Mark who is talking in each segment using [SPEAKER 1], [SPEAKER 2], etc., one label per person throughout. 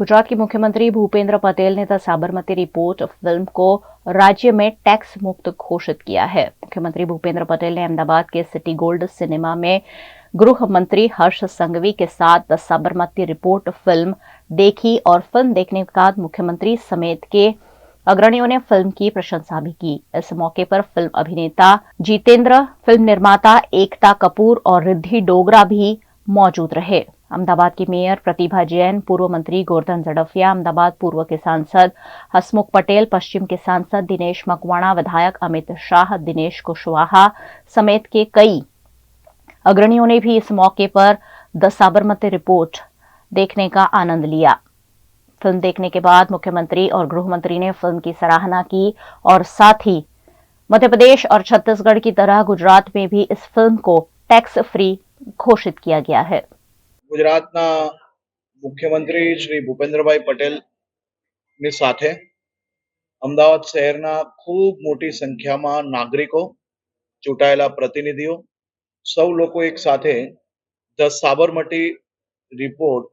[SPEAKER 1] गुजरात के मुख्यमंत्री भूपेंद्र पटेल ने द साबरमती रिपोर्ट फिल्म को राज्य में टैक्स मुक्त घोषित किया है। मुख्यमंत्री भूपेंद्र पटेल ने अहमदाबाद के सिटी गोल्ड सिनेमा में गृह मंत्री हर्ष संघवी के साथ द साबरमती रिपोर्ट फिल्म देखी और फिल्म देखने के बाद मुख्यमंत्री समेत के अग्रणियों ने फिल्म की प्रशंसा भी की। इस मौके पर फिल्म अभिनेता जितेंद्र, फिल्म निर्माता एकता कपूर और रिद्धि डोगरा भी मौजूद रहे। अहमदाबाद की मेयर प्रतिभा जैन, पूर्व मंत्री गोवर्धन झड़फिया, अहमदाबाद पूर्व के सांसद हसमुख पटेल, पश्चिम के सांसद दिनेश मकवाणा, विधायक अमित शाह, दिनेश कुशवाहा समेत के कई अग्रणियों ने भी इस मौके पर द साबरमती रिपोर्ट देखने का आनंद लिया। फिल्म देखने के बाद मुख्यमंत्री और गृह मंत्री ने फिल्म की सराहना की और साथ ही मध्य प्रदेश और छत्तीसगढ़ की तरह गुजरात में भी इस फिल्म को टैक्स फ्री घोषित किया गया है।
[SPEAKER 2] गुजरातना मुख्यमंत्री श्री भूपेन्द्रभाई पटेल ની સાથે અમદાવાદ શહેરના ખૂબ મોટી સંખ્યામાં નાગરિકો, ચૂંટાયેલા પ્રતિનિધિઓ, સૌ લોકો એક સાથે ધ સાબરમતી રિપોર્ટ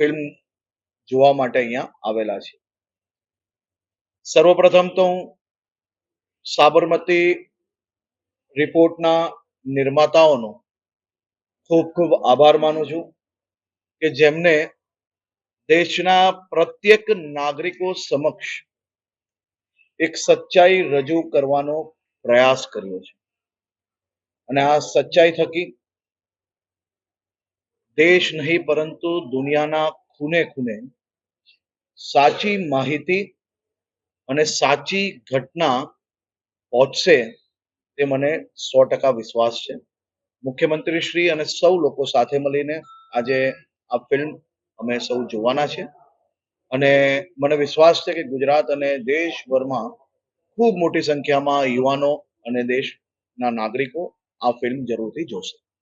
[SPEAKER 2] ફિલ્મ જોવા માટે અહીંયા આવેલા છે। સર્વપ્રથમ તો હું સાબરમતી રિપોર્ટના નિર્માતાઓનો ખૂબ ખૂબ આભાર માનું છું કે જેમને દેશના પ્રત્યેક નાગરિકો સમક્ષ એક સચ્ચાઈ રજૂ કરવાનો પ્રયાસ કર્યો છે અને આ સચ્ચાઈ થકી દેશ નહીં પરંતુ દુનિયાના ખૂણે ખૂણે સાચી માહિતી અને સાચી ઘટના પહોંચશે તે મને 100% વિશ્વાસ છે। મુખ્યમંત્રી શ્રી અને સૌ લોકો સાથે મળીને આજે આ ફિલ્મ અમે સૌ જોવાના છે અને મને વિશ્વાસ છે કે ગુજરાત અને દેશભરમાં ખૂબ મોટી સંખ્યામાં યુવાનો અને દેશના નાગરિકો આ ફિલ્મ જરૂરથી જોશે।